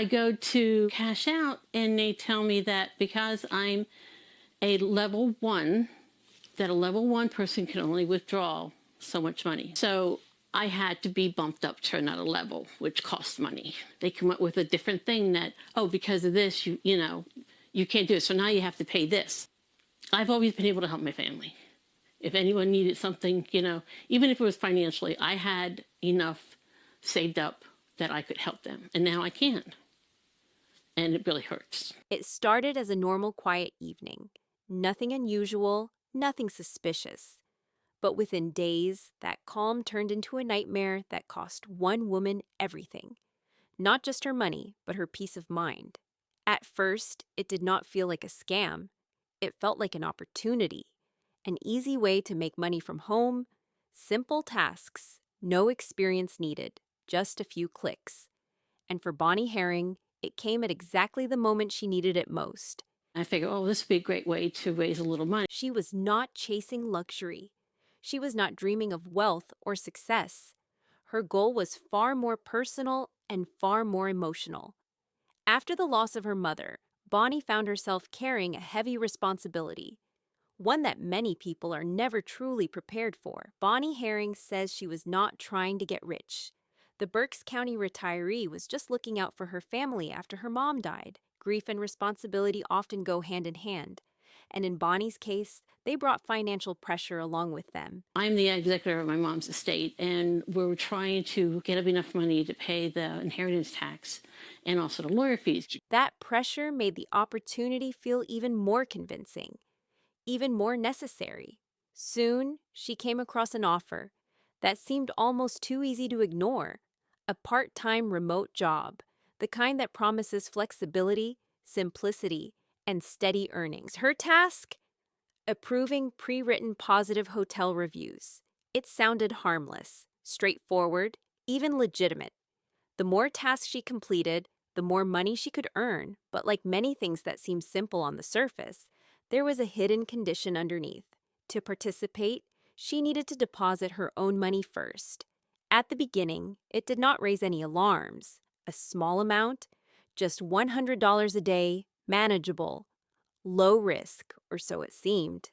I go to cash out and they tell me that because I'm a level one, that a level one person can only withdraw so much money. So I had to be bumped up to another level, which costs money. They come up with a different thing that, oh, because of this, you can't do it. So now you have to pay this. I've always been able to help my family. If anyone needed something, even if it was financially, I had enough saved up that I could help them. And now I can't. And it really hurts. It started as a normal, quiet evening. Nothing unusual, nothing suspicious. But within days, that calm turned into a nightmare that cost one woman everything. Not just her money, but her peace of mind. At first, it did not feel like a scam. It felt like an opportunity. An easy way to make money from home. Simple tasks, no experience needed, just a few clicks. And for Bonnie Herring, it came at exactly the moment she needed it most. I figured, oh, this would be a great way to raise a little money. She was not chasing luxury. She was not dreaming of wealth or success. Her goal was far more personal and far more emotional. After the loss of her mother, Bonnie found herself carrying a heavy responsibility, one that many people are never truly prepared for. Bonnie Herring says she was not trying to get rich. The Berks County retiree was just looking out for her family after her mom died. Grief and responsibility often go hand in hand. And in Bonnie's case, they brought financial pressure along with them. I'm the executor of my mom's estate, and we're trying to get up enough money to pay the inheritance tax and also the lawyer fees. That pressure made the opportunity feel even more convincing, even more necessary. Soon, she came across an offer that seemed almost too easy to ignore. A part-time remote job, the kind that promises flexibility, simplicity, and steady earnings. Her task? Approving pre-written positive hotel reviews. It sounded harmless, straightforward, even legitimate. The more tasks she completed, the more money she could earn, but like many things that seem simple on the surface, there was a hidden condition underneath. To participate, she needed to deposit her own money first. At the beginning, it did not raise any alarms. A small amount, just $100 a day, manageable, low risk, or so it seemed.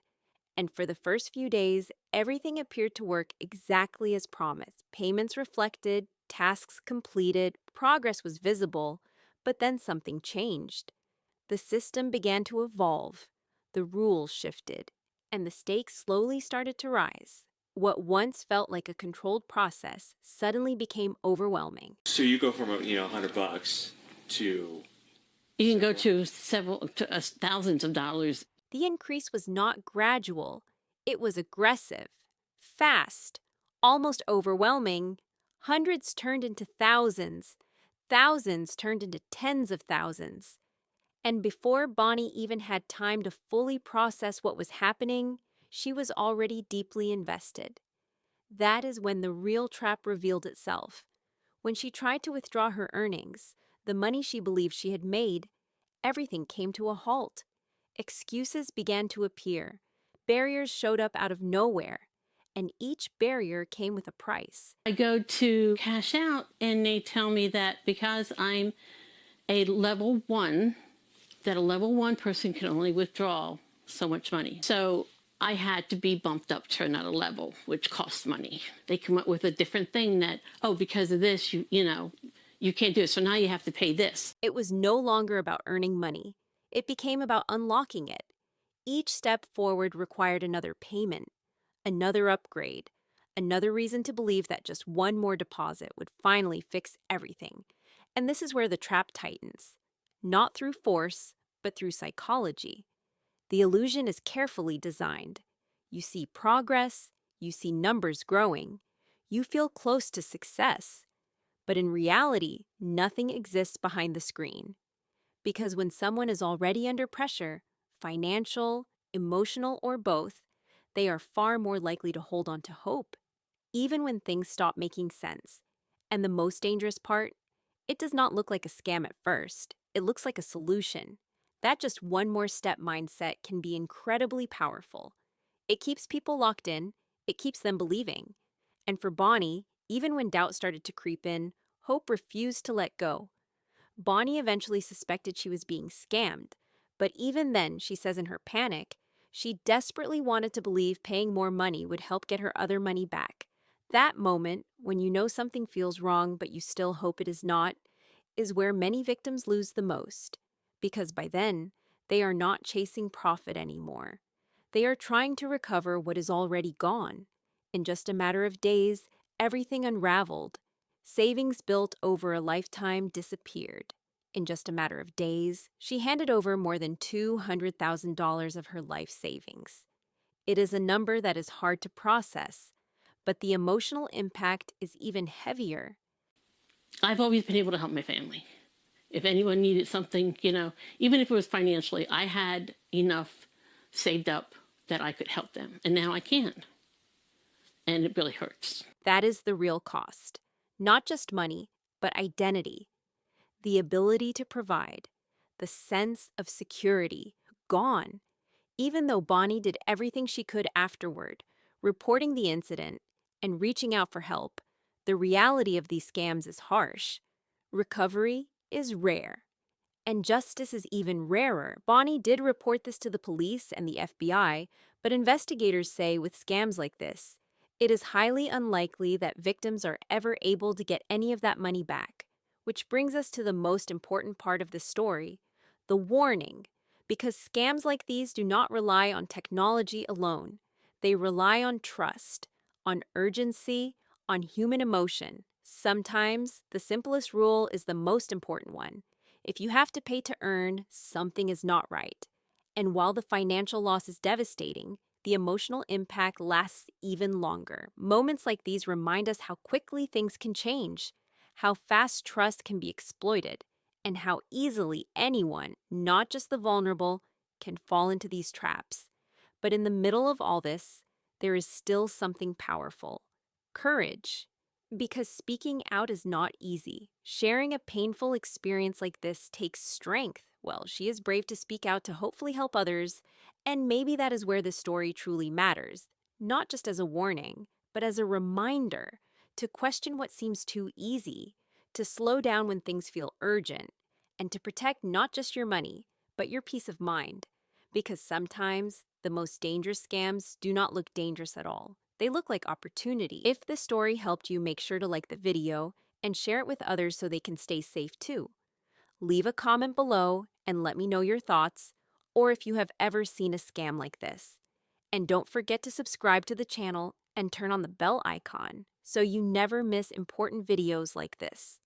And for the first few days, everything appeared to work exactly as promised. Payments reflected, tasks completed, progress was visible, but then something changed. The system began to evolve, the rules shifted, and the stakes slowly started to rise. What once felt like a controlled process suddenly became overwhelming. So you go from $100 to You can go to thousands of dollars. The increase was not gradual. It was aggressive, fast, almost overwhelming. Hundreds turned into thousands. Thousands turned into tens of thousands. And before Bonnie even had time to fully process what was happening, she was already deeply invested. That is when the real trap revealed itself. When she tried to withdraw her earnings, the money she believed she had made, everything came to a halt. Excuses began to appear. Barriers showed up out of nowhere, and each barrier came with a price. I go to cash out and they tell me that because I'm a level one, that a level one person can only withdraw so much money. So I had to be bumped up to another level, which costs money. They come up with a different thing that, oh, because of this, you can't do it. So now you have to pay this. It was no longer about earning money. It became about unlocking it. Each step forward required another payment, another upgrade, another reason to believe that just one more deposit would finally fix everything. And this is where the trap tightens. Not through force, but through psychology. The illusion is carefully designed. You see progress, you see numbers growing, you feel close to success. But in reality, nothing exists behind the screen. Because when someone is already under pressure, financial, emotional, or both, they are far more likely to hold on to hope, even when things stop making sense. And the most dangerous part? It does not look like a scam at first. It looks like a solution. That just one more step mindset can be incredibly powerful. It keeps people locked in, it keeps them believing. And for Bonnie, even when doubt started to creep in, hope refused to let go. Bonnie eventually suspected she was being scammed, but even then, she says in her panic, she desperately wanted to believe paying more money would help get her other money back. That moment, when you know something feels wrong but you still hope it is not, is where many victims lose the most, because by then, they are not chasing profit anymore. They are trying to recover what is already gone. In just a matter of days, everything unraveled. Savings built over a lifetime disappeared. In just a matter of days, she handed over more than $200,000 of her life savings. It is a number that is hard to process, but the emotional impact is even heavier. I've always been able to help my family. If anyone needed something, even if it was financially, I had enough saved up that I could help them. And now I can't. And it really hurts. That is the real cost. Not just money, but identity. The ability to provide. The sense of security. Gone. Even though Bonnie did everything she could afterward, reporting the incident and reaching out for help, the reality of these scams is harsh. Recovery is rare. And justice is even rarer. Bonnie did report this to the police and the FBI, but investigators say with scams like this, it is highly unlikely that victims are ever able to get any of that money back. Which brings us to the most important part of the story, the warning. Because scams like these do not rely on technology alone. They rely on trust, on urgency, on human emotion. Sometimes the simplest rule is the most important one. If you have to pay to earn, something is not right. And while the financial loss is devastating, the emotional impact lasts even longer. Moments like these remind us how quickly things can change, how fast trust can be exploited, and how easily anyone, not just the vulnerable, can fall into these traps. But in the middle of all this, there is still something powerful: courage. Because speaking out is not easy. Sharing a painful experience like this takes strength. Well, she is brave to speak out to hopefully help others, and maybe that is where this story truly matters. Not just as a warning, but as a reminder to question what seems too easy, to slow down when things feel urgent, and to protect not just your money, but your peace of mind. Because sometimes the most dangerous scams do not look dangerous at all. They look like opportunity. If this story helped you, make sure to like the video and share it with others so they can stay safe too. Leave a comment below and let me know your thoughts, or if you have ever seen a scam like this. And don't forget to subscribe to the channel and turn on the bell icon so you never miss important videos like this.